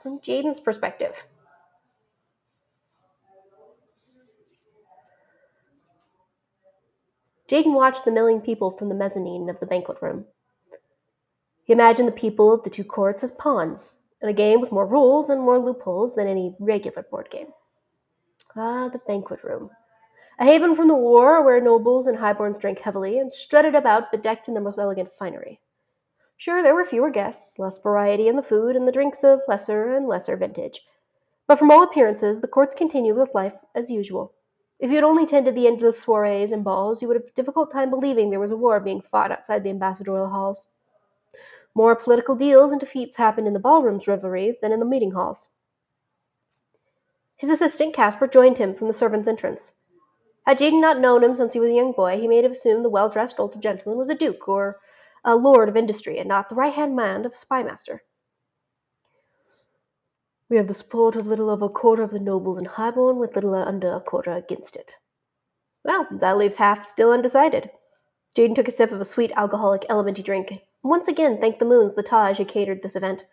from Jaden's perspective. Jaden watched the milling people from the mezzanine of the banquet room. He imagined the people of the two courts as pawns, in a game with more rules and more loopholes than any regular board game. Ah, the banquet room. A haven from the war where nobles and highborns drank heavily and strutted about bedecked in their most elegant finery. Sure, there were fewer guests, less variety in the food, and the drinks of lesser and lesser vintage. But from all appearances, the courts continued with life as usual. If you had only attended the endless soirées and balls, you would have a difficult time believing there was a war being fought outside the Ambassadorial Halls. More political deals and defeats happened in the ballroom's revelry than in the meeting halls. His assistant, Casper, joined him from the servants' entrance. Had Jaden not known him since he was a young boy, he may have assumed the well-dressed old gentleman was a duke or a lord of industry, and not the right-hand man of a spymaster. We have the support of little over a quarter of the nobles in Highborn, with little under a quarter against it. Well, that leaves half still undecided. Jaden took a sip of a sweet alcoholic elementy drink, and once again thanked the moons the Taj had catered this event.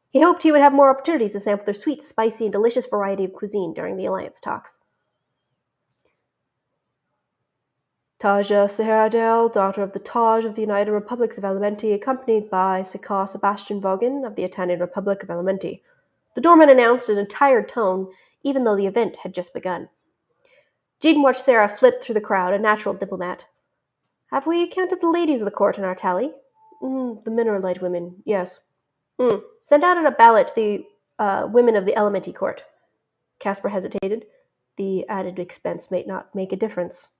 He hoped he would have more opportunities to sample their sweet, spicy, and delicious variety of cuisine during the alliance talks. Taja Seharadel, daughter of the Taj of the United Republics of Elementi, accompanied by Sekar Sebastian Vogan of the Italian Republic of Elementi. The doorman announced in a tired tone, even though the event had just begun. Jaden watched Sarah flit through the crowd, a natural diplomat. Have we counted the ladies of the court in our tally? The mineralite women, yes. Send out a ballot to the women of the Elementi court. Casper hesitated. The added expense may not make a difference.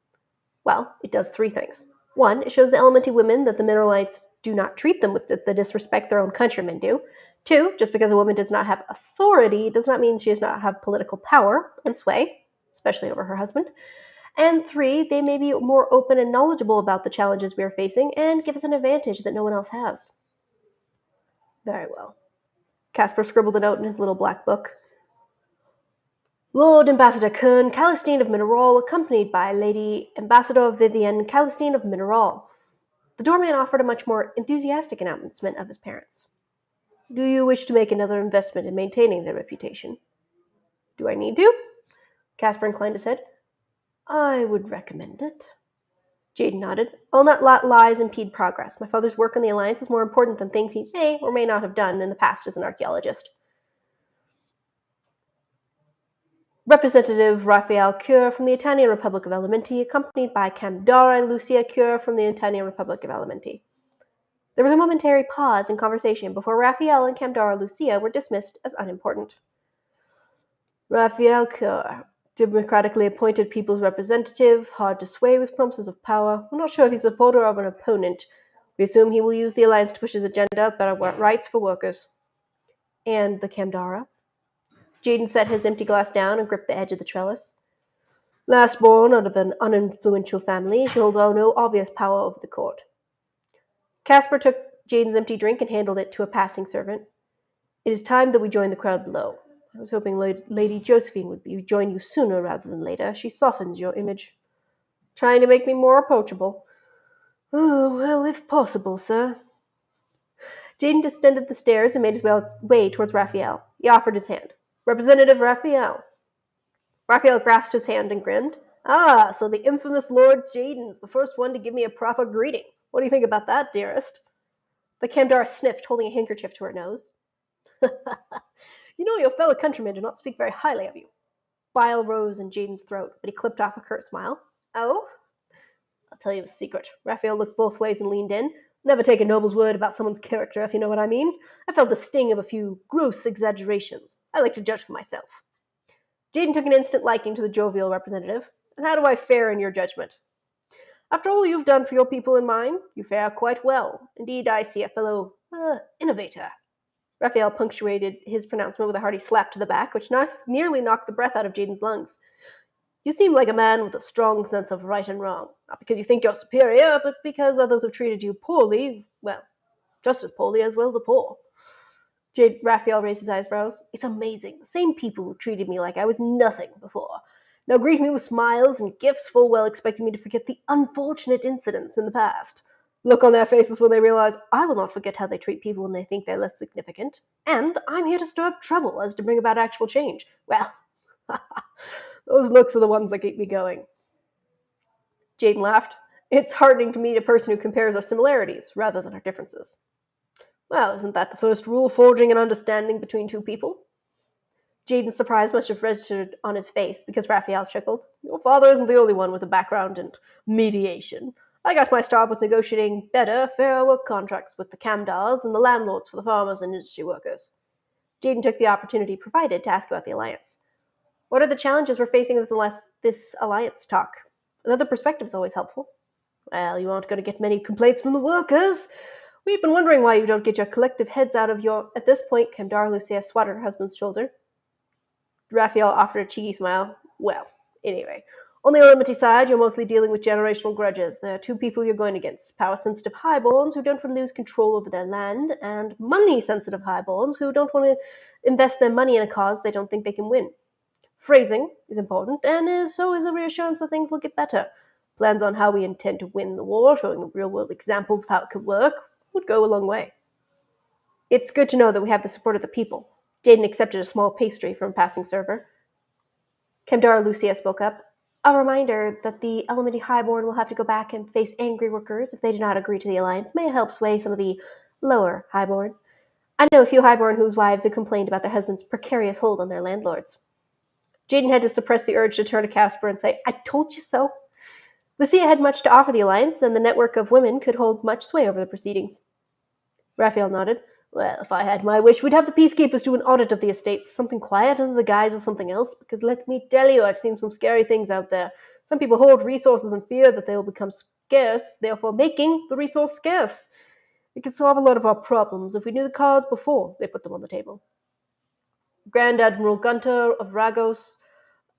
Well, it does three things. One, it shows the Elementi women that the mineralites do not treat them with the disrespect their own countrymen do. Two, just because a woman does not have authority does not mean she does not have political power and sway, especially over her husband. And three, they may be more open and knowledgeable about the challenges we are facing and give us an advantage that no one else has. Very well. Casper scribbled a note in his little black book. Lord Ambassador Kern Calistine of Mineral, accompanied by Lady Ambassador Vivienne Calistine of Mineral. The doorman offered a much more enthusiastic announcement of his parents. Do you wish to make another investment in maintaining their reputation? Do I need to? Casper inclined his head. I would recommend it. Jaden nodded. I'll not let lies impede progress. My father's work on the Alliance is more important than things he may or may not have done in the past as an archaeologist. Representative Raphael Cure from the Italian Republic of Elementi, accompanied by Camdara Lucia Cure from the Italian Republic of Elementi. There was a momentary pause in conversation before Raphael and Camdara Lucia were dismissed as unimportant. Raphael Cure, democratically appointed people's representative, hard to sway with promises of power. I'm not sure if he's a supporter of an opponent. We assume he will use the Alliance to push his agenda, better rights for workers. And the Camdara? Jaden set his empty glass down and gripped the edge of the trellis. Last born out of an uninfluential family, she holds no obvious power over the court. Casper took Jaden's empty drink and handed it to a passing servant. It is time that we join the crowd below. I was hoping Lady Josephine would join you sooner rather than later. She softens your image. Trying to make me more approachable. Oh, well, if possible, sir. Jaden descended the stairs and made his way towards Raphael. He offered his hand. Representative Raphael. Raphael grasped his hand and grinned. Ah, so the infamous Lord Jaden's the first one to give me a proper greeting. What do you think about that, dearest? The Camdara sniffed, holding a handkerchief to her nose. You know your fellow countrymen do not speak very highly of you. Bile rose in Jaden's throat, but he clipped off a curt smile. Oh? I'll tell you a secret. Raphael looked both ways and leaned in. Never take a noble's word about someone's character, if you know what I mean. I felt the sting of a few gross exaggerations. I like to judge for myself. Jaden took an instant liking to the jovial representative. And how do I fare in your judgment? After all you've done for your people and mine, you fare quite well. Indeed, I see a fellow innovator. Raphael punctuated his pronouncement with a hearty slap to the back, which nearly knocked the breath out of Jaden's lungs. You seem like a man with a strong sense of right and wrong, not because you think you're superior, but because others have treated you poorly, well, just as poorly as well the poor. Raphael raised his eyebrows. It's amazing. The same people who treated me like I was nothing before now greet me with smiles and gifts, full well expecting me to forget the unfortunate incidents in the past. look on their faces when they realize I will not forget how they treat people when they think they're less significant, and I'm here to stir up trouble as to bring about actual change. Well, those looks are the ones that keep me going. Jaden laughed. It's heartening to meet a person who compares our similarities rather than our differences. Well, isn't that the first rule of forging an understanding between two people? Jaden's surprise must have registered on his face because Raphael chuckled. Your father isn't the only one with a background in mediation. I got my start with negotiating better, fairer work contracts with the Camdars and the landlords for the farmers and industry workers. Jaden took the opportunity provided to ask about the alliance. What are the challenges we're facing with this alliance talk? Another perspective is always helpful. Well, you aren't going to get many complaints from the workers. We've been wondering why you don't get your collective heads out of your... At this point, Camdar Lucia swatted her husband's shoulder. Raphael offered a cheeky smile. Well, anyway, on the Illimity side, you're mostly dealing with generational grudges. There are two people you're going against. Power-sensitive highborns who don't want to lose control over their land, and money-sensitive highborns who don't want to invest their money in a cause they don't think they can win. Phrasing is important, and so is a reassurance that things will get better. Plans on how we intend to win the war, showing real-world examples of how it could work, would go a long way. It's good to know that we have the support of the people. Jaden accepted a small pastry from a passing server. Camdara Lucia spoke up. A reminder that the Elementy Highborn will have to go back and face angry workers if they do not agree to the alliance may help sway some of the lower Highborn. I know a few Highborn whose wives have complained about their husband's precarious hold on their landlords. Jaden had to suppress the urge to turn to Casper and say, I told you so. Lucia had much to offer the alliance, and the network of women could hold much sway over the proceedings. Raphael nodded. Well, if I had my wish, we'd have the peacekeepers do an audit of the estates, something quiet under the guise of something else, because let me tell you, I've seen some scary things out there. Some people hoard resources and fear that they will become scarce, therefore making the resource scarce. It could solve a lot of our problems if we knew the cards before they put them on the table. Grand Admiral Gunter of Ragos,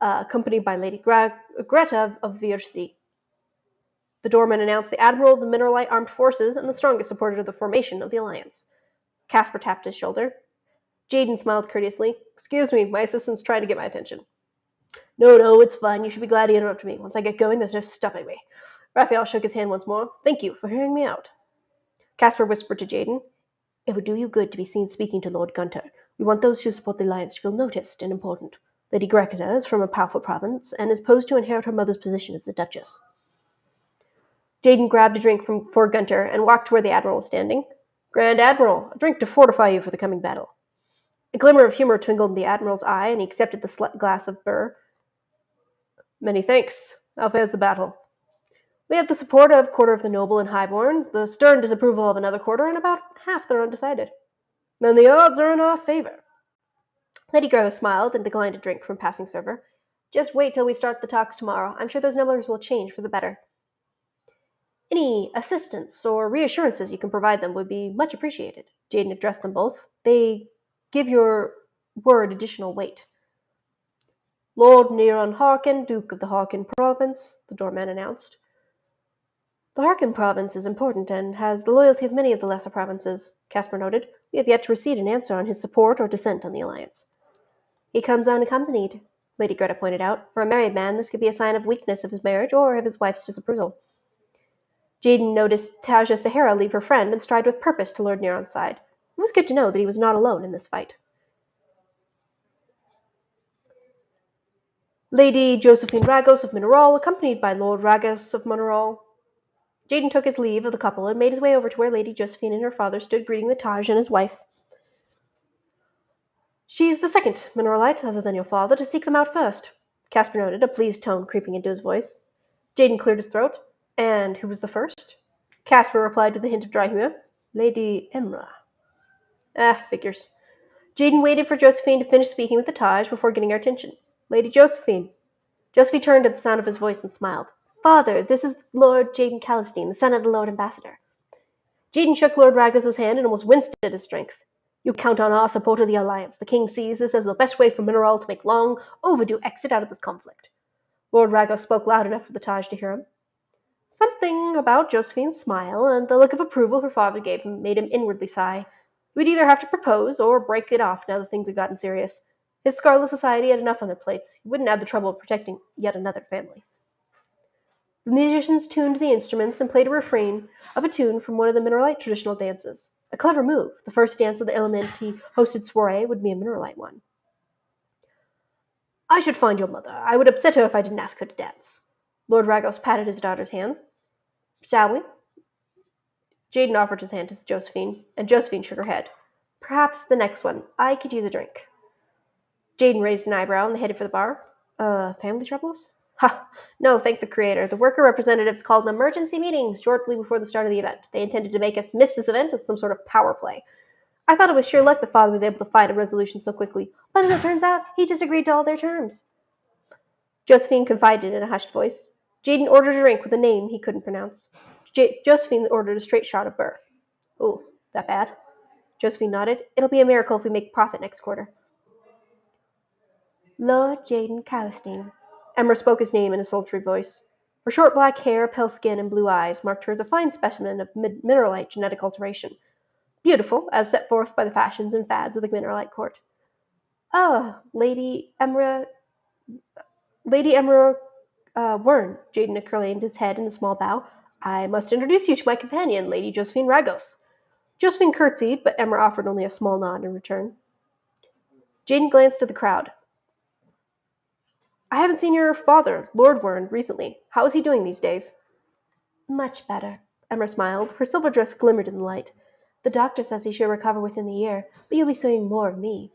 accompanied by Lady Greta of Virsi. The doorman announced the Admiral of the Mineralite Armed Forces and the strongest supporter of the formation of the alliance. Casper tapped his shoulder. Jaden smiled courteously. Excuse me, my assistant's trying to get my attention. No, it's fine. You should be glad he interrupted me. Once I get going, there's no stopping me. Raphael shook his hand once more. Thank you for hearing me out. Casper whispered to Jaden. It would do you good to be seen speaking to Lord Gunter. We want those who support the alliance to feel noticed and important. Lady Grekina is from a powerful province and is posed to inherit her mother's position as the Duchess. Jaden grabbed a drink for Gunter and walked to where the Admiral was standing. Grand Admiral, a drink to fortify you for the coming battle. A glimmer of humor twinkled in the Admiral's eye, and he accepted the glass of burr. Many thanks. How fares the battle? We have the support of a quarter of the noble and highborn, the stern disapproval of another quarter, and about half that are undecided. Then the odds are in our favor. Lady Greta smiled and declined a drink from passing server. Just wait till we start the talks tomorrow. I'm sure those numbers will change for the better. Any assistance or reassurances you can provide them would be much appreciated. Jaden addressed them both. They give your word additional weight. Lord Neron Harkin, Duke of the Harkin Province, the doorman announced. The Harkin Province is important and has the loyalty of many of the lesser provinces, Casper noted. We have yet to receive an answer on his support or dissent on the alliance. He comes unaccompanied, Lady Greta pointed out. For a married man, this could be a sign of weakness of his marriage or of his wife's disapproval. Jaden noticed Taja Sahara leave her friend and stride with purpose to Lord Neron's side. It was good to know that he was not alone in this fight. Lady Josephine Ragos of Mineral, accompanied by Lord Ragos of Mineral. Jaden took his leave of the couple and made his way over to where Lady Josephine and her father stood greeting the Taj and his wife. She's the second Mineralite, other than your father, to seek them out first, Casper noted, a pleased tone creeping into his voice. Jaden cleared his throat. And who was the first? Casper replied with a hint of dry humor. Lady Emra. Figures. Jaden waited for Josephine to finish speaking with the Taj before getting her attention. Lady Josephine. Josephine turned at the sound of his voice and smiled. Father, this is Lord Jaden Calistine, the son of the Lord Ambassador. Jaden shook Lord Ragos' hand and almost winced at his strength. You count on our support of the alliance. The king sees this as the best way for Mineral to make long, overdue exit out of this conflict. Lord Ragos spoke loud enough for the Taj to hear him. Something about Josephine's smile and the look of approval her father gave him made him inwardly sigh. He would either have to propose or break it off now that things had gotten serious. His Scarlet Society had enough on their plates. He wouldn't have the trouble of protecting yet another family. The musicians tuned the instruments and played a refrain of a tune from one of the Mineralite traditional dances. A clever move. The first dance of the Elementi-hosted soirée would be a Mineralite one. I should find your mother. I would upset her if I didn't ask her to dance. Lord Ragos patted his daughter's hand. Shall we? Jaden offered his hand to Josephine, and Josephine shook her head. Perhaps the next one. I could use a drink. Jaden raised an eyebrow and headed for the bar. Family troubles? Ha! No, thank the creator. The worker representatives called an emergency meeting shortly before the start of the event. They intended to make us miss this event as some sort of power play. I thought it was sheer luck that Father was able to find a resolution so quickly, but as it turns out, he disagreed to all their terms. Josephine confided in a hushed voice. Jaden ordered a drink with a name he couldn't pronounce. Josephine ordered a straight shot of Burr. Oh, that bad? Josephine nodded. It'll be a miracle if we make profit next quarter. Lord Jaden Calistine. Emma spoke his name in a sultry voice. Her short black hair, pale skin, and blue eyes marked her as a fine specimen of Mineralite genetic alteration. Beautiful, as set forth by the fashions and fads of the Mineralite court. Ah, Lady Emra Wern, Jaden inclined his head in a small bow. I must introduce you to my companion, Lady Josephine Ragos. Josephine curtsied, but Emma offered only a small nod in return. Jaden glanced at the crowd. I haven't seen your father, Lord Wern, recently. How is he doing these days? Much better. Emma smiled. Her silver dress glimmered in the light. The doctor says he should recover within the year, but you'll be seeing more of me.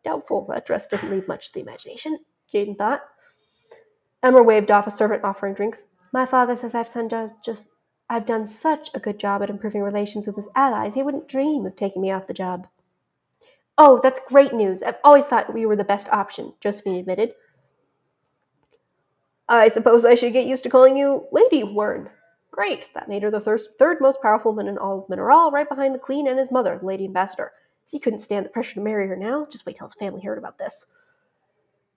Doubtful. That dress doesn't leave much to the imagination, Jaden thought. Emma waved off a servant offering drinks. My father says I've done such a good job at improving relations with his allies, he wouldn't dream of taking me off the job. Oh, that's great news. I've always thought we were the best option, Josephine admitted. I suppose I should get used to calling you Lady Wern. Great. That made her the third most powerful woman in all of Mineral, right behind the Queen and his mother, the Lady Ambassador. He couldn't stand the pressure to marry her now. Just wait till his family heard about this.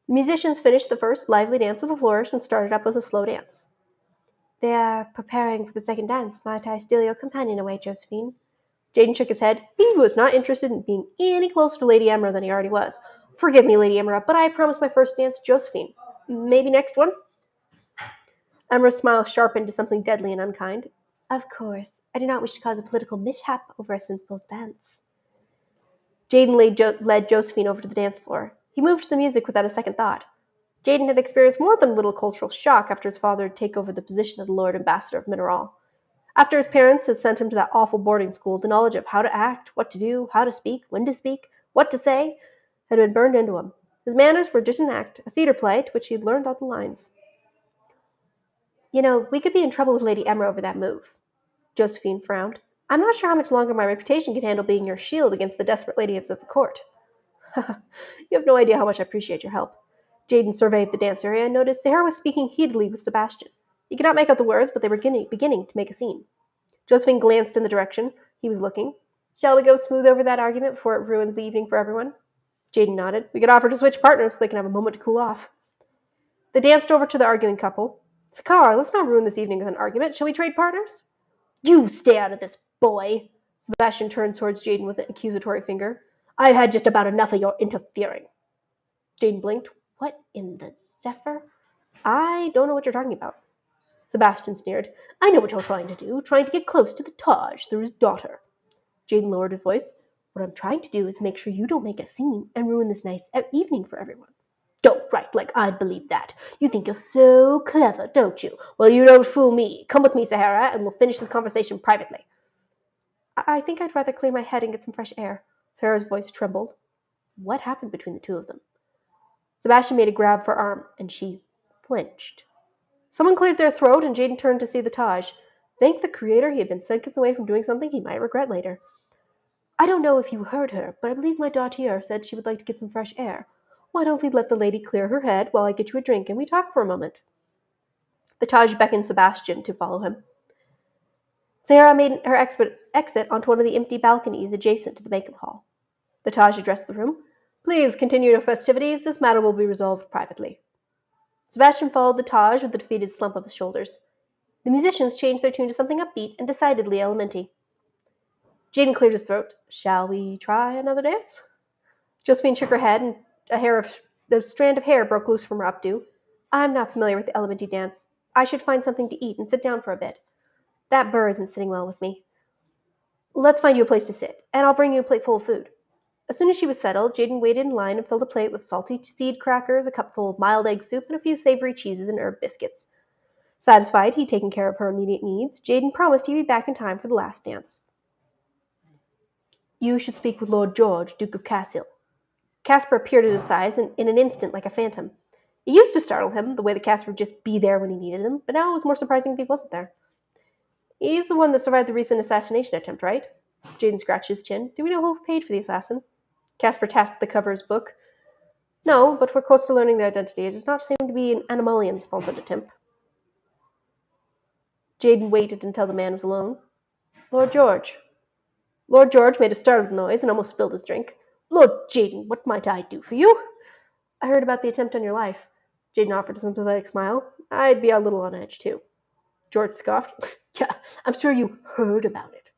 The musicians finished the first lively dance with a flourish and started up with a slow dance. They are preparing for the second dance. Might I steal your companion away, Josephine? Jaden shook his head. He was not interested in being any closer to Lady Emra than he already was. Forgive me, Lady Emra, but I promised my first dance to Josephine. Maybe next one? Emra's smile sharpened to something deadly and unkind. Of course. I do not wish to cause a political mishap over a simple dance. Jaden led Josephine over to the dance floor. He moved to the music without a second thought. Jaden had experienced more than a little cultural shock after his father had taken over the position of the Lord Ambassador of Mineral. After his parents had sent him to that awful boarding school, the knowledge of how to act, what to do, how to speak, when to speak, what to say, had been burned into him. His manners were just an act, a theater play to which he had learned all the lines. You know, we could be in trouble with Lady Emma over that move. Josephine frowned. I'm not sure how much longer my reputation can handle being your shield against the desperate ladies of the court. You have no idea how much I appreciate your help. Jaden surveyed the dance area and noticed Sahara was speaking heatedly with Sebastian. He could not make out the words, but they were beginning to make a scene. Josephine glanced in the direction he was looking. Shall we go smooth over that argument before it ruins the evening for everyone? Jaden nodded. We could offer to switch partners so they can have a moment to cool off. They danced over to the arguing couple. Sakar, let's not ruin this evening with an argument. Shall we trade partners? You stay out of this, boy. Sebastian turned towards Jaden with an accusatory finger. I've had just about enough of your interfering. Jaden blinked. What in the Zephyr? I don't know what you're talking about. Sebastian sneered. I know what you're trying to do, trying to get close to the Taj through his daughter. Jaden lowered his voice. What I'm trying to do is make sure you don't make a scene and ruin this nice evening for everyone. Don't write like I'd believe that. You think you're so clever, don't you? Well, you don't fool me. Come with me, Sahara, and we'll finish this conversation privately. I think I'd rather clear my head and get some fresh air. Sahara's voice trembled. What happened between the two of them? Sebastian made a grab for her arm, and she flinched. Someone cleared their throat, and Jaden turned to see the Taj. Thank the Creator he had been seconds away from doing something he might regret later. I don't know if you heard her, but I believe my daughter said she would like to get some fresh air. Why don't we let the lady clear her head while I get you a drink and we talk for a moment? The Taj beckoned Sebastian to follow him. Sarah made her exit onto one of the empty balconies adjacent to the banquet hall. The Taj addressed the room. Please continue your festivities. This matter will be resolved privately. Sebastian followed the Taj with a defeated slump of his shoulders. The musicians changed their tune to something upbeat and decidedly elementi. Jaden cleared his throat. Shall we try another dance? Josephine shook her head, and a strand of hair broke loose from her updo. I'm not familiar with the elementi dance. I should find something to eat and sit down for a bit. That burr isn't sitting well with me. Let's find you a place to sit, and I'll bring you a plate full of food. As soon as she was settled, Jaden waited in line and filled a plate with salty seed crackers, a cupful of mild egg soup, and a few savory cheeses and herb biscuits. Satisfied he'd taken care of her immediate needs, Jaden promised he'd be back in time for the last dance. You should speak with Lord George, Duke of Casshill. Caspar appeared at his side in an instant like a phantom. It used to startle him, the way the Caspar would just be there when he needed him, but now it was more surprising if he wasn't there. He's the one that survived the recent assassination attempt, right? Jaden scratched his chin. Do we know who paid for the assassin? Caspar tasked the cover of his book. No, but we're close to learning their identity. It does not seem to be an Animalian-sponsored attempt. Jaden waited until the man was alone. Lord George. Lord George made a startled noise and almost spilled his drink. Lord Jaden, what might I do for you? I heard about the attempt on your life. Jaden offered a sympathetic smile. I'd be a little on edge, too. George scoffed. Yeah, I'm sure you heard about it.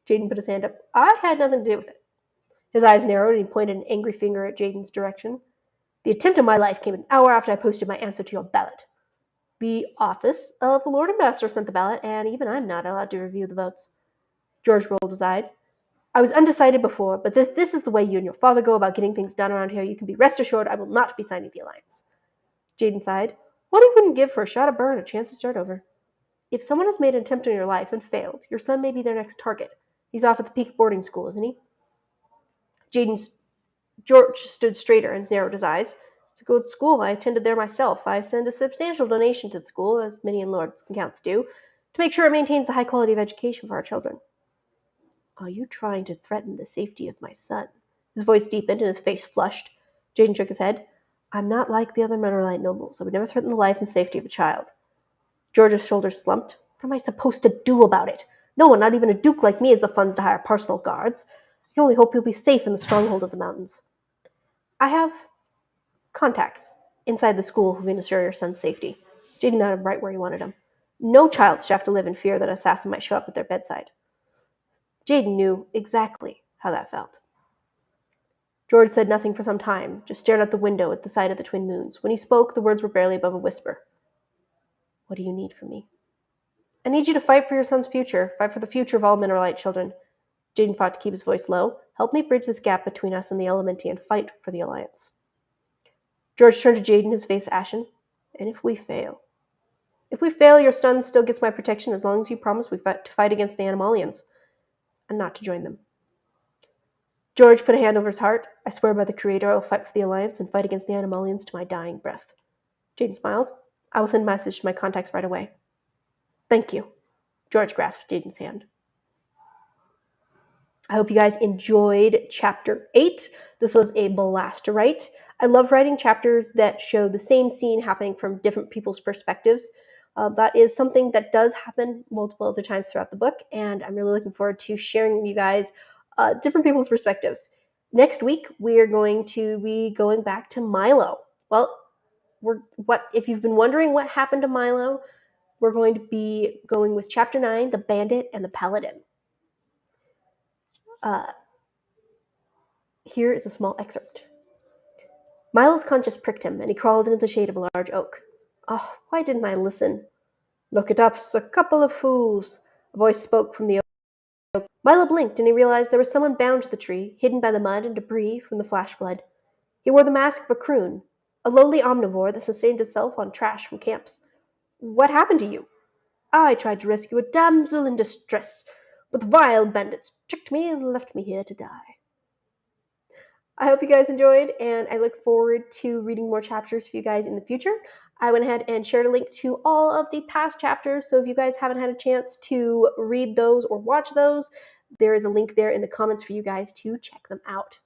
Jaden put his hand up. I had nothing to do with it. His eyes narrowed and he pointed an angry finger at Jaden's direction. The attempt on my life came an hour after I posted my answer to your ballot. The office of the Lord Ambassador sent the ballot, and even I'm not allowed to review the votes. George rolled his eyes. I was undecided before, but this is the way you and your father go about getting things done around here. You can be rest assured I will not be signing the alliance. Jaden sighed. What he wouldn't give for a shot of burr and a chance to start over. If someone has made an attempt on your life and failed, your son may be their next target. He's off at the Peak boarding school, isn't he? George stood straighter and narrowed his eyes. It's a good school. I attended there myself. I send a substantial donation to the school, as many lords and counts do, to make sure it maintains the high quality of education for our children. Are you trying to threaten the safety of my son? His voice deepened and his face flushed. Jaden shook his head. I'm not like the other Minorite nobles. I would never threaten the life and safety of a child. George's shoulders slumped. What am I supposed to do about it? No one, not even a duke like me, has the funds to hire personal guards. I can only hope he'll be safe in the stronghold of the mountains. I have contacts inside the school who can assure your son's safety. Jaden had him right where he wanted him. No child should have to live in fear that an assassin might show up at their bedside. Jaden knew exactly how that felt. George said nothing for some time, just stared out the window at the side of the twin moons. When he spoke, the words were barely above a whisper. What do you need from me? I need you to fight for your son's future, fight for the future of all Minorite children. Jaden fought to keep his voice low. Help me bridge this gap between us and the Elementi and fight for the Alliance. George turned to Jaden, his face ashen. And if we fail? If we fail, your son still gets my protection as long as you promise to fight against the Animalians, and not to join them. George put a hand over his heart. I swear by the Creator I will fight for the Alliance and fight against the Animalians to my dying breath. Jaden smiled. I will send a message to my contacts right away. Thank you. George grasped Jaden's hand. I hope you guys enjoyed Chapter 8. This was a blast to write. I love writing chapters that show the same scene happening from different people's perspectives. That is something that does happen multiple other times throughout the book, and I'm really looking forward to sharing with you guys different people's perspectives. Next week, we are going to be going back to Milo. Well, if you've been wondering what happened to Milo, we're going to be going with Chapter 9, The Bandit and the Paladin. Here is a small excerpt. Milo's conscience pricked him, and he crawled into the shade of a large oak. Oh, why didn't I listen? Look it up, a couple of fools. A voice spoke from the oak. Milo blinked, and he realized there was someone bound to the tree, hidden by the mud and debris from the flash flood. He wore the mask of a croon, a lowly omnivore that sustained itself on trash from camps. What happened to you? I tried to rescue a damsel in distress, but the vile bandits tricked me and left me here to die. I hope you guys enjoyed, and I look forward to reading more chapters for you guys in the future. I went ahead and shared a link to all of the past chapters, so if you guys haven't had a chance to read those or watch those, there is a link there in the comments for you guys to check them out.